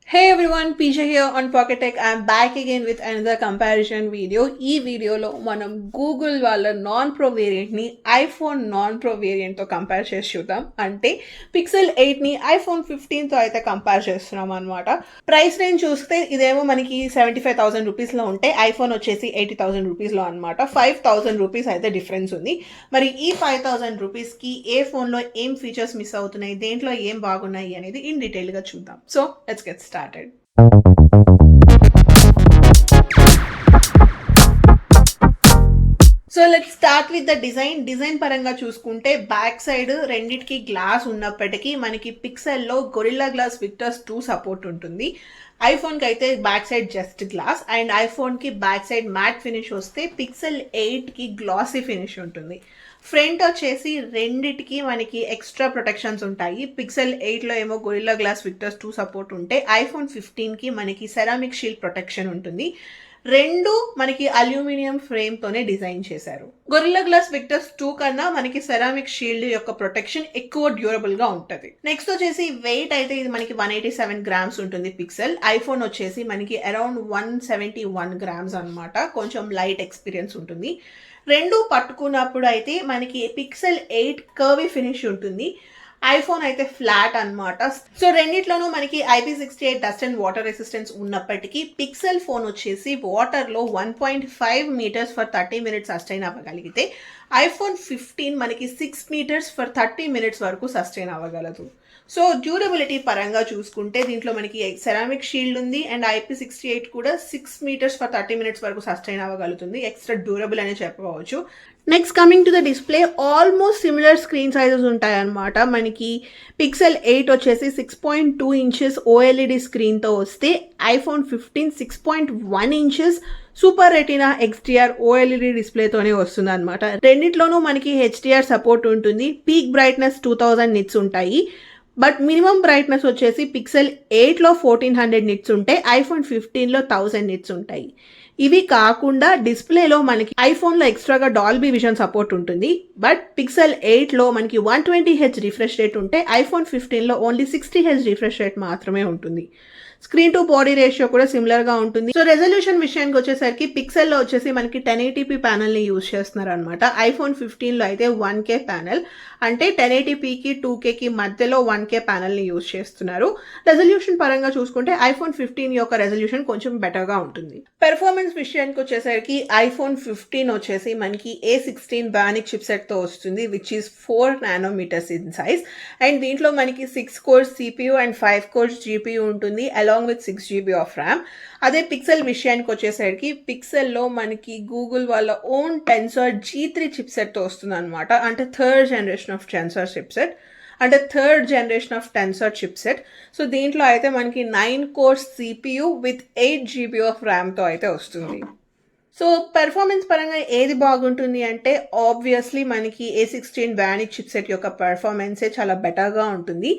Hey everyone, PJ here on PocketTech. I'm back again with another comparison video. ఈ వీడియోలో మనం Google వాళ్ళ non pro వేరియంట్ని iPhone non pro వేరియంట్తో compare చేసి చూద్దాం. అంటే పిక్సెల్ 8ని ఐఫోన్ 15తో అయితే కంపేర్ చేస్తున్నాం అనమాట. ప్రైస్ రేంజ్ చూస్తే ఇదేమో మనకి 75,000 రూపీస్లో ఉంటే ఐఫోన్ వచ్చేసి 80,000 రూపీస్లో అనమాట. 5,000 రూపీస్ అయితే డిఫరెన్స్ ఉంది. మరి ఈ 5,000 రూపీస్కి ఏ ఫోన్లో ఏం ఫీచర్స్ మిస్ అవుతున్నాయి, దేంట్లో ఏం బాగున్నాయి అనేది ఇన్ డీటెయిల్గా చూద్దాం. So let's get started. So let's start with the design పరంగా చూసుకుంటే బ్యాక్ సైడ్ రెండిటికి గ్లాస్ ఉన్నప్పటికీ మనకి పిక్సెల్లో గొరిల్లా గ్లాస్ విక్టర్స్ 2 సపోర్ట్ ఉంటుంది. ఐఫోన్కి అయితే back side just glass and ఐఫోన్కి బ్యాక్ సైడ్ మ్యాట్ ఫినిష్ వస్తే పిక్సెల్ 8కి గ్లాసీ ఫినిష్ ఉంటుంది. ఫ్రంట్ వచ్చేసి రెండిటికి మనకి ఎక్స్ట్రా ప్రొటెక్షన్స్ ఉంటాయి. పిక్సెల్ 8లో ఏమో గొరిల్లా గ్లాస్ విక్టర్స్ 2 సపోర్ట్ ఉంటే ఐఫోన్ 15కి మనకి సెరామిక్ షీల్డ్ ప్రొటెక్షన్ ఉంటుంది. రెండు మనకి అల్యూమినియం ఫ్రేమ్తోనే డిజైన్ చేశారు. గొరిల్లా గ్లాస్ విక్టర్స్ 2 కన్నా మనకి సెరామిక్ షీల్డ్ యొక్క ప్రొటెక్షన్ ఎక్కువ డ్యూరబుల్ గా ఉంటుంది. నెక్స్ట్ వచ్చేసి వెయిట్ అయితే ఇది మనకి 187 గ్రామ్స్ ఉంటుంది పిక్సెల్. ఐఫోన్ వచ్చేసి మనకి అరౌండ్ 171 గ్రామ్స్ అనమాట. కొంచెం లైట్ ఎక్స్పీరియన్స్ ఉంటుంది. రెండు పట్టుకున్నప్పుడు అయితే మనకి పిక్సెల్ 8 కర్వీ ఫినిష్ ఉంటుంది. ఐఫోన్ అయితే ఫ్లాట్ అనమాట. సో రెండిట్లోనూ మనకి IP68 dust and water resistance ఉన్నప్పటికీ పిక్సెల్ ఫోన్ వచ్చేసి వాటర్లో 1.5 మీటర్స్ ఫర్ 30 మినిట్స్ సస్టైన్ అవ్వగలిగితే ఐఫోన్ 15 మనకి 6 మీటర్స్ ఫర్ 30 మినిట్స్ వరకు సస్టైన్ అవ్వగలదు. సో డ్యూరబిలిటీ పరంగా చూసుకుంటే దీంట్లో మనకి సెరామిక్ షీల్డ్ ఉంది అండ్ IP68 కూడా 6 మీటర్స్ ఫర్ 30 మినిట్స్ వరకు సస్టైన్ అవ్వగలుగుతుంది. ఎక్స్ట్రా డ్యూరబుల్ అని చెప్పవచ్చు. Next coming to the display, almost similar screen sizes ఉంటాయి అన్నమాట. మనకి పిక్సెల్ 8 వచ్చేసి 6.2 ఇంచెస్ OLED స్క్రీన్తో వస్తే iPhone 15 6.1 inches super retina XDR OLED డిస్ప్లేతోనే వస్తుంది అనమాట. రెండిట్లోనూ మనకి HDR సపోర్ట్ ఉంటుంది. పీక్ బ్రైట్నెస్ 2000 నిట్స్ ఉంటాయి. బట్ మినిమం బ్రైట్నెస్ వచ్చేసి పిక్సెల్ 8లో 1400 నిట్స్ ఉంటే ఐఫోన్ 15లో 1000 నిట్స్ ఉంటాయి. ఇవి కాకుండా డిస్ప్లేలో మనకి ఐఫోన్లో ఎక్స్ట్రాగా డాల్బీ విజన్ సపోర్ట్ ఉంటుంది. బట్ పిక్సెల్ 8లో మనకి 120Hz రిఫ్రెష్ రేట్ ఉంటే ఐఫోన్ 15లో ఓన్లీ 60Hz రిఫ్రెష్ రేట్ మాత్రమే ఉంటుంది. స్క్రీన్ టు బాడీ రేషియో కూడా సిమిలర్ గా ఉంటుంది. సో రెజల్యూషన్ విషయానికి వచ్చేసరికి పిక్సెల్ లో వచ్చేసి మనకి 1080p ప్యానల్ ని యూజ్ చేస్తున్నారు అనమాట. ఐఫోన్ 15లో అయితే 1K ప్యానల్, అంటే 1080pకి 2Kకి మధ్యలో 1K ప్యానల్ ని యూజ్ చేస్తున్నారు. రెజల్యూషన్ పరంగా చూసుకుంటే ఐఫోన్ 15 యొక్క రెజల్యూషన్ కొంచెం బెటర్ గా ఉంటుంది. పెర్ఫార్మెన్స్ విషయానికి వచ్చేసరికి ఐఫోన్ 15 వచ్చేసి మనకి A16 Bionic చిప్సెట్ తో వస్తుంది, which is 4 nanometres in size. And దీంట్లో మనకి 6 course CPU and 5 course GPU ఉంటుంది along with 6 GB of RAM. అదే పిక్సెల్ విషయానికి వచ్చేసరికి పిక్సెల్లో మనకి గూగుల్ వాళ్ళ ఓన్ టెన్సర్ G3 చిప్సెట్తో వస్తుంది అనమాట. అంటే third generation of Tensor chipset. So దీంట్లో అయితే మనకి 9 cores CPU with 8 GB of ర్యామ్తో అయితే వస్తుంది. సో పెర్ఫార్మెన్స్ పరంగా ఏది బాగుంటుంది అంటే ఆబ్వియస్లీ మనకి A16 Bionic చిప్సెట్ యొక్క పెర్ఫార్మెన్సే చాలా బెటర్గా ఉంటుంది.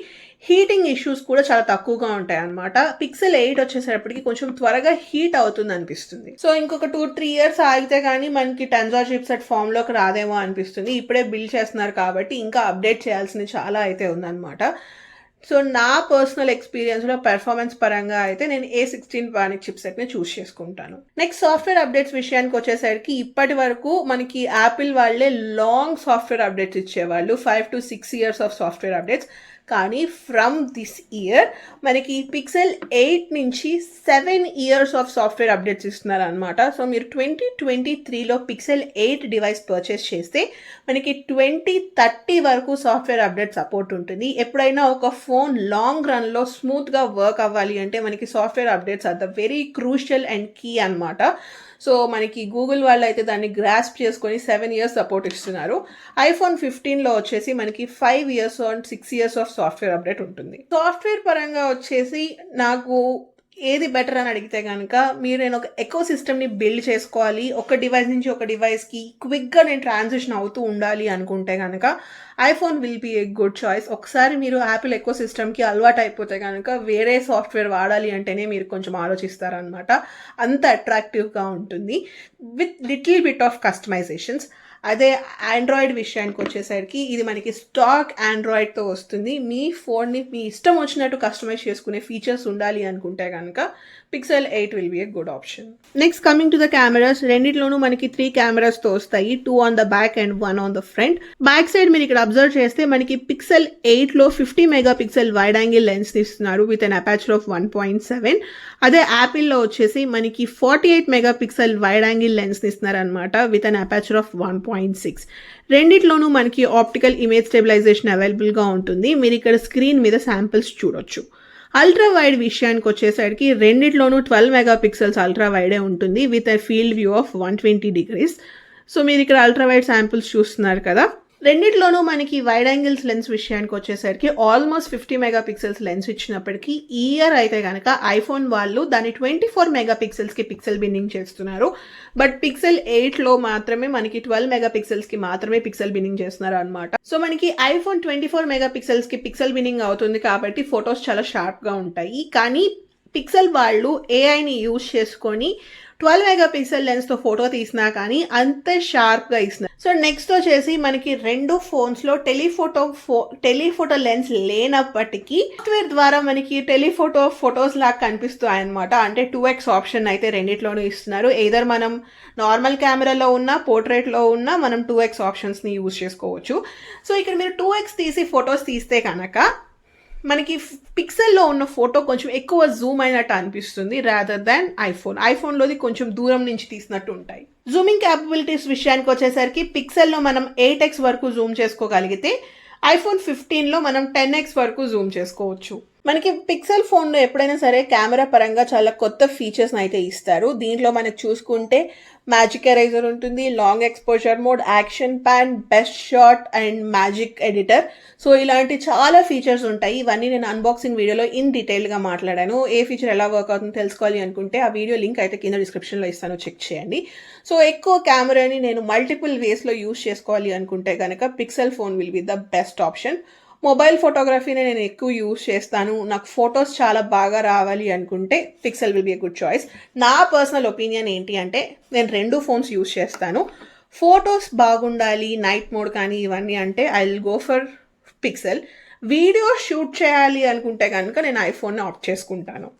హీటింగ్ ఇష్యూస్ కూడా చాలా తక్కువగా ఉంటాయి అనమాట. పిక్సెల్ 8 వచ్చేసరికి కొంచెం త్వరగా హీట్ అవుతుంది అనిపిస్తుంది. సో ఇంకొక 2-3 ఇయర్స్ ఆగితే కానీ మనకి టెన్సర్ చిప్సెట్ ఫామ్లోకి రాదేమో అనిపిస్తుంది. ఇప్పుడే బిల్డ్ చేస్తున్నారు కాబట్టి ఇంకా అప్డేట్ చేయాల్సింది చాలా అయితే ఉందన్నమాట. సో నా పర్సనల్ ఎక్స్పీరియన్స్లో పెర్ఫార్మెన్స్ పరంగా అయితే నేను A16 Bionic చిప్సెట్ని చూస్ చేసుకుంటాను. నెక్స్ట్ సాఫ్ట్వేర్ అప్డేట్స్ విషయానికి వచ్చేసరికి ఇప్పటి వరకు మనకి యాపిల్ వాళ్ళే లాంగ్ సాఫ్ట్వేర్ అప్డేట్స్ ఇచ్చేవాళ్ళు, 5 to 6 years of software updates. కానీ ఫ్రమ్ దిస్ ఇయర్ మనకి పిక్సెల్ 8 నుంచి 7 years ఆఫ్ సాఫ్ట్వేర్ అప్డేట్స్ ఇస్తున్నారు అనమాట. సో మీరు 2023లో పిక్సెల్ 8 డివైస్ పర్చేస్ చేస్తే మనకి 2030 వరకు సాఫ్ట్వేర్ అప్డేట్ సపోర్ట్ ఉంటుంది. ఎప్పుడైనా ఒక ఫోన్ లాంగ్ రన్లో స్మూత్గా వర్క్ అవ్వాలి అంటే మనకి software updates are the very crucial and key అనమాట. సో మనకి గూగుల్ వాళ్ళు అయితే దాన్ని గ్రాస్ప్ చేసుకొని 7 years సపోర్ట్ ఇస్తున్నారు. ఐఫోన్ 15లో వచ్చేసి మనకి 5 years and 6 years of software update ఉంటుంది. సాఫ్ట్వేర్ పరంగా వచ్చేసి నాకు ఏది బెటర్ అని అడిగితే కనుక నేను ఒక ఎకో సిస్టమ్ని బిల్డ్ చేసుకోవాలి, ఒక డివైస్ నుంచి ఒక డివైస్కి క్విక్గా నేను ట్రాన్సిషన్ అవుతూ ఉండాలి అనుకుంటే కనుక iPhone will be a good choice. ఒకసారి మీరు యాపిల్ ఎకో సిస్టమ్కి అలవాటు అయిపోతే కనుక వేరే సాఫ్ట్వేర్ వాడాలి అంటేనే మీరు కొంచెం ఆలోచిస్తారనమాట. అంత అట్రాక్టివ్గా ఉంటుంది with little bit of customisations. అదే ఆండ్రాయిడ్ విషయానికి వచ్చేసరికి ఇది మనకి స్టాక్ ఆండ్రాయిడ్తో వస్తుంది. మీ ఫోన్ని మీ ఇష్టం వచ్చినట్టు కస్టమైజ్ చేసుకునే ఫీచర్స్ ఉండాలి అనుకుంటే కనుక Pixel 8 will be a good option. Next, coming to the cameras, రెండిట్లోనూ మనకి 3 కెమెరాస్తో వస్తాయి, 2 on the back and 1 on the front. Back side మీరు ఇక్కడ అబ్జర్వ్ చేస్తే మనకి Pixel 8లో 50 megapixel wide angle lens తీస్తున్నారు విత్ అన్ అపాచర్ ఆఫ్ 1.7. అదే యాపిల్లో వచ్చేసి మనకి 48 మెగాపిక్సెల్ వైడ్ యాంగిల్ లెన్స్ తీస్తున్నారు అనమాట విత్ అన్ అపాచర్ ఆఫ్ 1.6. రెండిట్లోనూ మనకి ఆప్టికల్ ఇమేజ్ స్టెబిలైజేషన్ అవైలబుల్గా ఉంటుంది. మీరు ఇక్కడ స్క్రీన్ మీద శాంపిల్స్ చూడొచ్చు. అల్ట్రా వైడ్ విషయానికి వచ్చేసరికి రెండిట్లోనూ 12 మెగాపిక్సెల్స్ అల్ట్రా వైడే ఉంటుంది with a field view of 120 degrees. So మీరు ఇక్కడ అల్ట్రా వైడ్ శాంపిల్స్ చూస్తున్నారు కదా. రెండిట్లోనూ మనకి వైడ్ యాంగిల్స్ లెన్స్ విషయానికి వచ్చేసరికి ఆల్మోస్ట్ 50 మెగాపిక్సెల్స్ లెన్స్ ఇచ్చినప్పటికీ ఈ ఇయర్ అయితే కనుక ఐఫోన్ వాళ్ళు దాన్ని 24 మెగాపిక్సెల్స్కి పిక్సెల్ బిన్నింగ్ చేస్తున్నారు. బట్ Pixel 8లో మాత్రమే మనకి 12 మెగాపిక్సెల్స్కి మాత్రమే పిక్సెల్ బిన్నింగ్ చేస్తున్నారు అనమాట. సో మనకి ఐఫోన్ 24 మెగాపిక్సెల్స్కి పిక్సెల్ బిన్నింగ్ అవుతుంది కాబట్టి ఫొటోస్ చాలా షార్ప్గా ఉంటాయి. కానీ పిక్సెల్ వాళ్ళు ఏఐని యూజ్ చేసుకొని 12 మెగాపిక్సెల్ లెన్స్తో ఫోటో తీసినా కానీ అంతే షార్ప్గా ఇస్తున్నారు. సో నెక్స్ట్ వచ్చేసి మనకి రెండు ఫోన్స్లో టెలిఫోటో లెన్స్ లేనప్పటికీ సాఫ్ట్వేర్ ద్వారా మనకి ఫొటోస్ లాగా కనిపిస్తాయి అనమాట. అంటే 2x ఆప్షన్ అయితే రెండిట్లోనూ ఇస్తున్నారు. ఎయిదర్ మనం నార్మల్ కెమెరాలో ఉన్నా పోర్ట్రేట్లో ఉన్నా మనం 2x ఆప్షన్స్ని యూజ్ చేసుకోవచ్చు. సో ఇక్కడ మీరు 2x తీసి ఫొటోస్ తీస్తే కనుక మనకి పిక్సెల్లో ఉన్న ఫోటో కొంచెం ఎక్కువ జూమ్ అయినట్టు అనిపిస్తుంది రాదర్ దాన్ ఐఫోన్లోది కొంచెం దూరం నుంచి తీసినట్టు ఉంటాయి. జూమింగ్ క్యాపబిలిటీస్ విషయానికి వచ్చేసరికి పిక్సెల్లో మనం 8x వరకు జూమ్ చేసుకోగలిగితే ఐఫోన్ 15లో మనం 10x వరకు జూమ్ చేసుకోవచ్చు. మనకి పిక్సెల్ ఫోన్లో ఎప్పుడైనా సరే కెమెరా పరంగా చాలా కొత్త ఫీచర్స్ని అయితే ఇస్తారు. దీంట్లో మనకు చూసుకుంటే మ్యాజిక్ ఎరేజర్ ఉంటుంది, long exposure mode, action pan, best shot and magic editor. So ఇలాంటి చాలా ఫీచర్స్ ఉంటాయి. ఇవన్నీ నేను అన్బాక్సింగ్ వీడియోలో ఇన్ డీటెయిల్గా మాట్లాడాను. ఏ ఫీచర్ ఎలా వర్క్ అవుతుందో తెలుసుకోవాలి అనుకుంటే ఆ వీడియో లింక్ అయితే కింద డిస్క్రిప్షన్లో ఇస్తాను, చెక్ చేయండి. సో ఎక్కువ కెమెరాని నేను మల్టిపుల్ వేస్లో యూజ్ చేసుకోవాలి అనుకుంటే కనుక Pixel phone will be the best option. Mobile ఫోటోగ్రఫీని నేను ఎక్కువ యూజ్ చేస్తాను, నాకు ఫొటోస్ చాలా బాగా రావాలి అనుకుంటే pixel will be a good choice. నా పర్సనల్ ఒపీనియన్ ఏంటి అంటే నేను రెండు ఫోన్స్ యూజ్ చేస్తాను. ఫొటోస్ బాగుండాలి, నైట్ మోడ్ కానీ ఇవన్నీ అంటే I will go for pixel. Video shoot చేయాలి అనుకుంటే కనుక నేను ఐఫోన్ని ఆప్ట్ చేసుకుంటాను.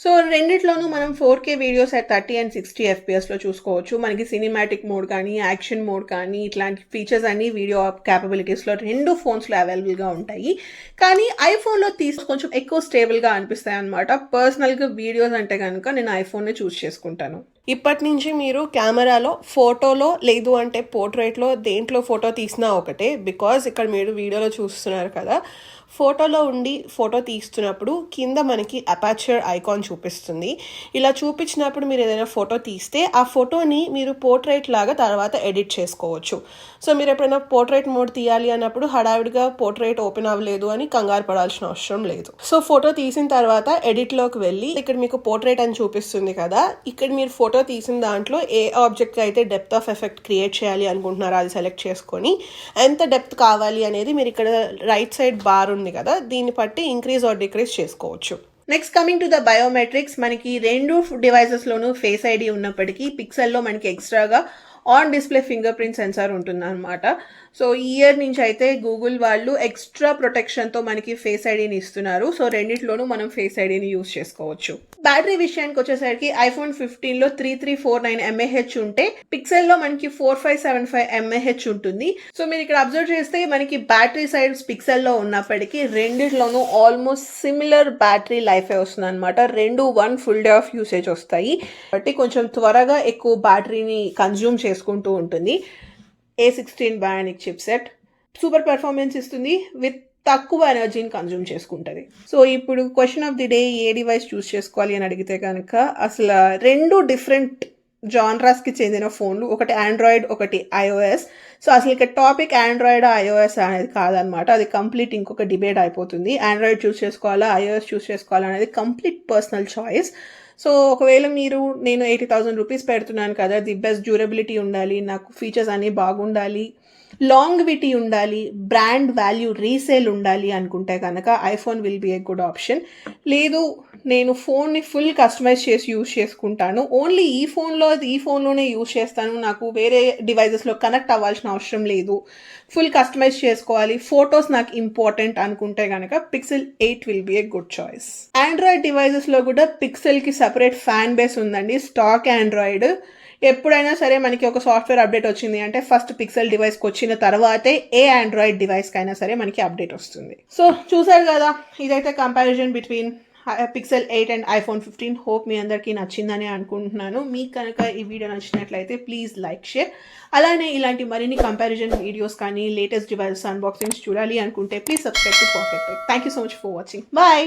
సో రెండిట్లోనూ మనం 4K వీడియోస్ at 30 and 60 FPSలో చూసుకోవచ్చు. మనకి సినిమాటిక్ మోడ్ కానీ యాక్షన్ మోడ్ కానీ ఇట్లాంటి ఫీచర్స్ అన్ని వీడియో క్యాపబిలిటీస్లో రెండు ఫోన్స్లో అవైలబుల్గా ఉంటాయి. కానీ ఐఫోన్లో కొంచెం ఎక్కువ స్టేబుల్గా అనిపిస్తాయి అనమాట. పర్సనల్గా వీడియోస్ అంటే కనుక నేను ఐఫోన్నే చూస్ చేసుకుంటాను. ఇప్పటి నుంచి మీరు కెమెరాలో ఫోటోలో లేదు అంటే పోర్ట్రేట్లో దేంట్లో ఫోటో తీసినా ఒకటే. బికాజ్ ఇక్కడ మీరు వీడియోలో చూస్తున్నారు కదా, ఫోటోలో ఉండి ఫోటో తీస్తున్నప్పుడు కింద మనకి అపాచర్ ఐకాన్ చూపిస్తుంది. ఇలా చూపించినప్పుడు మీరు ఏదైనా ఫోటో తీస్తే ఆ ఫోటోని మీరు పోర్ట్రేట్ లాగా తర్వాత ఎడిట్ చేసుకోవచ్చు. సో మీరు ఎప్పుడైనా పోర్ట్రేట్ మోడ్ తీయాలి అన్నప్పుడు హడావిడిగా పోర్ట్రేట్ ఓపెన్ అవ్వలేదు అని కంగారు పడాల్సిన అవసరం లేదు. సో ఫోటో తీసిన తర్వాత ఎడిట్లోకి వెళ్ళి ఇక్కడ మీకు పోర్ట్రేట్ అని చూపిస్తుంది కదా, ఇక్కడ మీరు ఫోటో తీసిన దాంట్లో ఏ ఆబ్జెక్ట్ అయితే డెప్త్ ఆఫ్ ఎఫెక్ట్ క్రియేట్ చేయాలి అనుకుంటున్నారో అది సెలెక్ట్ చేసుకొని ఎంత డెప్త్ కావాలి అనేది మీరు ఇక్కడ రైట్ సైడ్ బార్ ఉంది కదా, దీన్ని బట్టి ఇంక్రీజ్ ఆర్ డిక్రీజ్ చేసుకోవచ్చు. Next coming to the biometrics, మనకి రెండు డివైసెస్లోనూ ఫేస్ ఐడి ఉన్నప్పటికీ పిక్సెల్లో మనకి ఎక్స్ట్రాగా on display finger print censor ఉంటుంది అనమాట. సో ఈ ఇయర్ నుంచి అయితే గూగుల్ వాళ్ళు ఎక్స్ట్రా ప్రొటెక్షన్తో మనకి ఫేస్ ఐడిని ఇస్తున్నారు. సో రెండిట్లోనూ మనం ఫేస్ ఐడిని యూజ్ చేసుకోవచ్చు. బ్యాటరీ విషయానికి వచ్చేసరికి ఐఫోన్ 15లో 3349 mAh ఉంటే పిక్సెల్లో మనకి 4575 mAh ఉంటుంది. సో మీరు ఇక్కడ అబ్జర్వ్ చేస్తే మనకి బ్యాటరీ సైడ్స్ పిక్సెల్లో ఉన్నప్పటికీ రెండిట్లోనూ ఆల్మోస్ట్ సిమిలర్ బ్యాటరీ లైఫే వస్తుంది అనమాట. రెండు 1 full day ఆఫ్ యూసేజ్ వస్తాయి కాబట్టి కొంచెం త్వరగా ఎక్కువ బ్యాటరీని కన్జ్యూమ్ చేసుకుంటూ ఉంటుంది. A16 Bionic chipset super performance ఇస్తుంది విత్ తక్కువ ఎనర్జీని కన్జ్యూమ్ చేసుకుంటుంది. సో ఇప్పుడు క్వశ్చన్ ఆఫ్ ది డే, ఏ డివైస్ చూస్ చేసుకోవాలి అని అడిగితే కనుక అసలు రెండు డిఫరెంట్ జానరాస్కి చెందిన ఫోన్లు, ఒకటి ఆండ్రాయిడ్ ఒకటి iOS. సో అసలు ఇక్కడ టాపిక్ ఆండ్రాయిడ్ iOS అనేది కాదనమాట, అది కంప్లీట్ ఇంకొక డిబేట్ అయిపోతుంది. ఆండ్రాయిడ్ చూస్ చేసుకోవాలా iOS చూస్ చేసుకోవాలా అనేది కంప్లీట్ పర్సనల్ చాయిస్. సో ఒకవేళ నేను 80,000 రూపీస్ పెడుతున్నాను కదా, ది బెస్ట్ డ్యూరబిలిటీ ఉండాలి, నాకు ఫీచర్స్ అన్నీ బాగుండాలి, లాంగ్విటీ ఉండాలి, బ్రాండ్ వాల్యూ రీసేల్ ఉండాలి అనుకుంటే కనుక iPhone will be a good option. లేదు నేను ఫోన్ని ఫుల్ కస్టమైజ్ చేసి యూజ్ చేసుకుంటాను. ఓన్లీ ఈ ఫోన్లోనే యూజ్ చేస్తాను. నాకు వేరే డివైజెస్లో కనెక్ట్ అవ్వాల్సిన అవసరం లేదు. ఫుల్ కస్టమైజ్ చేసుకోవాలి, ఫొటోస్ నాకు ఇంపార్టెంట్ అనుకుంటే కనుక Pixel 8 will be a good choice. Android డివైజెస్లో కూడా పిక్సెల్కి సపరేట్ ఫ్యాన్ బేస్ ఉందండి. స్టాక్ ఆండ్రాయిడ్ ఎప్పుడైనా సరే మనకి ఒక సాఫ్ట్వేర్ అప్డేట్ వచ్చింది అంటే ఫస్ట్ పిక్సెల్ డివైస్కి వచ్చిన తర్వాతే ఏ ఆండ్రాయిడ్ డివైస్కి అయినా సరే మనకి అప్డేట్ వస్తుంది. సో చూసారు కదా, ఇదైతే comparison between Pixel 8 and iPhone 15. Hope మీ అందరికీ నచ్చిందని అనుకుంటున్నాను. మీకు కనుక ఈ వీడియో నచ్చినట్లయితే ప్లీజ్ లైక్, షేర్. అలానే ఇలాంటి మరిన్ని కంపారిజన్ వీడియోస్ కానీ లేటెస్ట్ డివైస్ అన్బాక్సింగ్స్ చూడాలి అనుకుంటే please subscribe to PocketTech. Thank you so much for watching. Bye.